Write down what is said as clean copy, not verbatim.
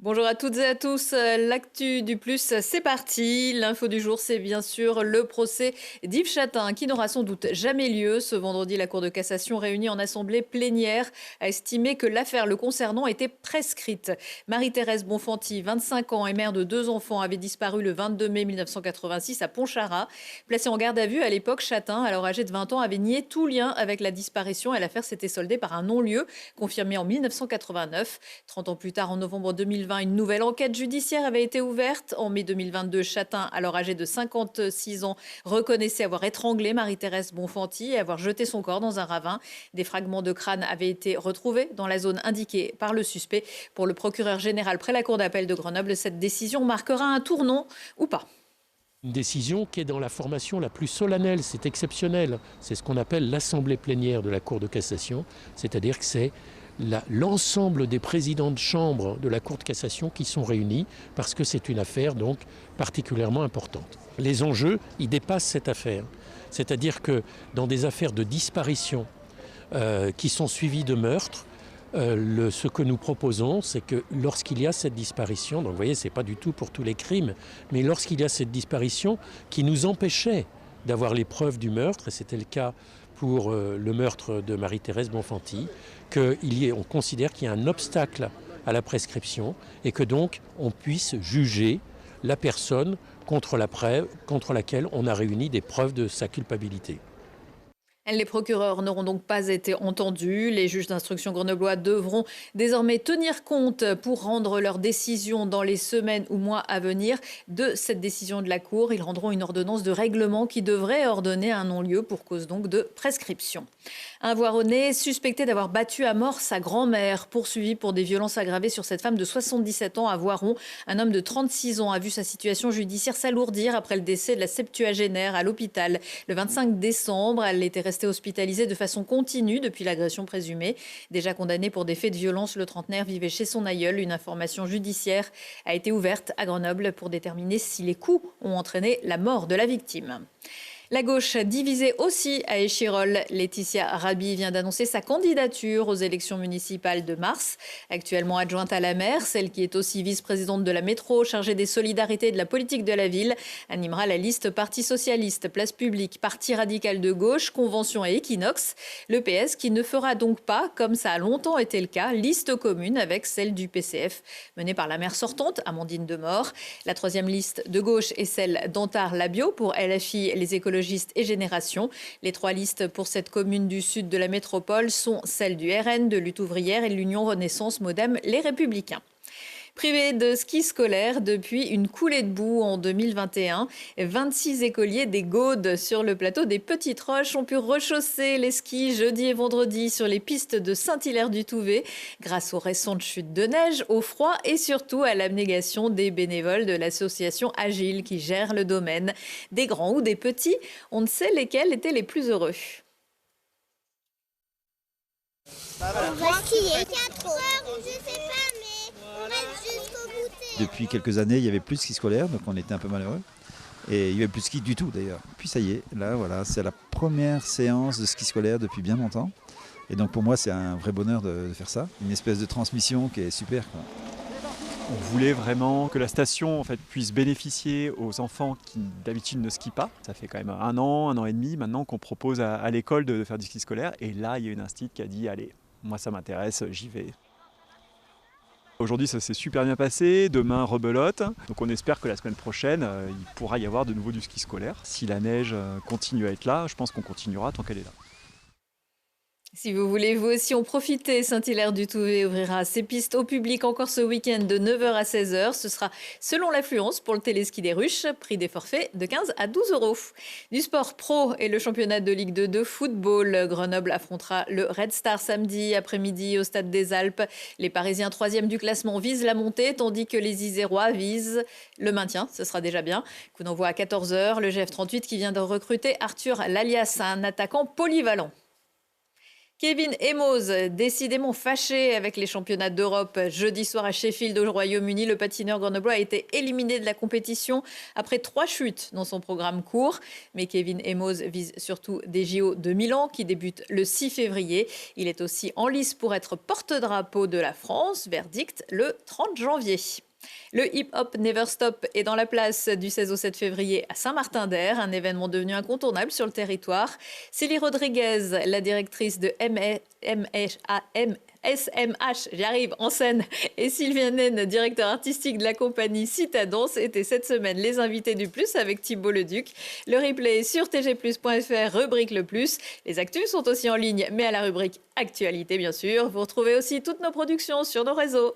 Bonjour à toutes et à tous. L'actu du plus, c'est parti. L'info du jour, c'est bien sûr le procès d'Yves Chatin qui n'aura sans doute jamais lieu. Ce vendredi, la Cour de cassation réunie en assemblée plénière a estimé que l'affaire le concernant était prescrite. Marie-Thérèse Bonfanti, 25 ans et mère de 2 enfants, avait disparu le 22 mai 1986 à Pontcharrat. Placée en garde à vue à l'époque, Chatin, alors âgée de 20 ans, avait nié tout lien avec la disparition et l'affaire s'était soldée par un non-lieu confirmé en 1989. 30 ans plus tard, en novembre 2020, une nouvelle enquête judiciaire avait été ouverte. En mai 2022, Chatin, alors âgé de 56 ans, reconnaissait avoir étranglé Marie-Thérèse Bonfanti et avoir jeté son corps dans un ravin. Des fragments de crâne avaient été retrouvés dans la zone indiquée par le suspect. Pour le procureur général près la cour d'appel de Grenoble, cette décision marquera un tournant ou pas. Une décision qui est dans la formation la plus solennelle, c'est exceptionnel. C'est ce qu'on appelle l'assemblée plénière de la Cour de cassation, c'est-à-dire que c'est l'ensemble des présidents de chambre de la Cour de cassation qui sont réunis parce que c'est une affaire donc particulièrement importante. Les enjeux, ils dépassent cette affaire. C'est-à-dire que dans des affaires de disparition qui sont suivies de meurtres, ce que nous proposons, c'est que lorsqu'il y a cette disparition, donc vous voyez, ce n'est pas du tout pour tous les crimes, mais lorsqu'il y a cette disparition qui nous empêchait d'avoir les preuves du meurtre, et c'était le cas pour le meurtre de Marie-Thérèse Bonfanti, on considère qu'il y a un obstacle à la prescription et que donc on puisse juger la personne contre laquelle on a réuni des preuves de sa culpabilité. Les procureurs n'auront donc pas été entendus. Les juges d'instruction grenoblois devront désormais tenir compte pour rendre leur décision dans les semaines ou mois à venir de cette décision de la Cour. Ils rendront une ordonnance de règlement qui devrait ordonner un non-lieu pour cause donc de prescription. Un Voironnais suspecté d'avoir battu à mort sa grand-mère, poursuivi pour des violences aggravées sur cette femme de 77 ans à Voiron. Un homme de 36 ans a vu sa situation judiciaire s'alourdir après le décès de la septuagénaire à l'hôpital le 25 décembre. Elle était restée hospitalisée de façon continue depuis l'agression présumée. Déjà condamné pour des faits de violence, le trentenaire vivait chez son aïeul. Une information judiciaire a été ouverte à Grenoble pour déterminer si les coups ont entraîné la mort de la victime. La gauche divisée aussi à Échirolles. Laetitia Raby vient d'annoncer sa candidature aux élections municipales de mars. Actuellement adjointe à la maire, celle qui est aussi vice-présidente de la métro, chargée des solidarités et de la politique de la ville, animera la liste Parti socialiste, Place publique, Parti radical de gauche, Convention et Equinox. Le PS qui ne fera donc pas, comme ça a longtemps été le cas, liste commune avec celle du PCF, menée par la maire sortante, Amandine Demore. La troisième liste de gauche est celle d'Antar-Labio pour LFI, les écologistes et Génération. Les 3 listes pour cette commune du sud de la métropole sont celles du RN, de Lutte ouvrière et de l'Union Renaissance Modem, les Républicains. Privés de ski scolaire depuis une coulée de boue en 2021, 26 écoliers des Gaudes sur le plateau des Petites Roches ont pu rechausser les skis jeudi et vendredi sur les pistes de Saint-Hilaire-du-Touvet grâce aux récentes chutes de neige, au froid et surtout à l'abnégation des bénévoles de l'association Agile qui gère le domaine. Des grands ou des petits, on ne sait lesquels étaient les plus heureux. On va skier 4 heures, je sais pas, mais on reste jusqu'au goûter. Depuis quelques années, il n'y avait plus de ski scolaire, donc on était un peu malheureux. Et il n'y avait plus de ski du tout d'ailleurs. Puis ça y est, là voilà, c'est la première séance de ski scolaire depuis bien longtemps. Et donc pour moi, c'est un vrai bonheur de faire ça. Une espèce de transmission qui est super, quoi. On voulait vraiment que la station en fait, puisse bénéficier aux enfants qui d'habitude ne skient pas. Ça fait quand même un an et demi maintenant qu'on propose à l'école de faire du ski scolaire. Et là, il y a une institut qui a dit « Allez, moi ça m'intéresse, j'y vais ». Aujourd'hui, ça s'est super bien passé. Demain, rebelote. Donc on espère que la semaine prochaine, il pourra y avoir de nouveau du ski scolaire. Si la neige continue à être là, je pense qu'on continuera tant qu'elle est là. Si vous voulez vous aussi en profiter, Saint-Hilaire-du-Touvet ouvrira ses pistes au public encore ce week-end de 9h à 16h. Ce sera selon l'affluence pour le téléski des Ruches, prix des forfaits de 15 à 12 euros. Du sport pro et le championnat de Ligue 2 de football. Grenoble affrontera le Red Star samedi après-midi au Stade des Alpes. Les Parisiens 3e du classement visent la montée, tandis que les Isérois visent le maintien. Ce sera déjà bien. Coup d'envoi à 14h. Le GF38 qui vient de recruter Arthur Lalias, un attaquant polyvalent. Kevin Emos, décidément fâché avec les championnats d'Europe. Jeudi soir à Sheffield au Royaume-Uni, le patineur grenoblois a été éliminé de la compétition après 3 chutes dans son programme court. Mais Kevin Emos vise surtout des JO de Milan qui débutent le 6 février. Il est aussi en lice pour être porte-drapeau de la France. Verdict le 30 janvier. Le hip-hop Never Stop est dans la place du 16 au 7 février à Saint-Martin-d'Air, un événement devenu incontournable sur le territoire. Célie Rodriguez, la directrice de SMH, j'y arrive, en scène, et Sylvia Naine, directeur artistique de la compagnie Citadance, étaient cette semaine les invités du Plus avec Thibault Leduc. Le replay sur tgplus.fr, rubrique Le Plus. Les actus sont aussi en ligne, mais à la rubrique Actualité, bien sûr. Vous retrouvez aussi toutes nos productions sur nos réseaux.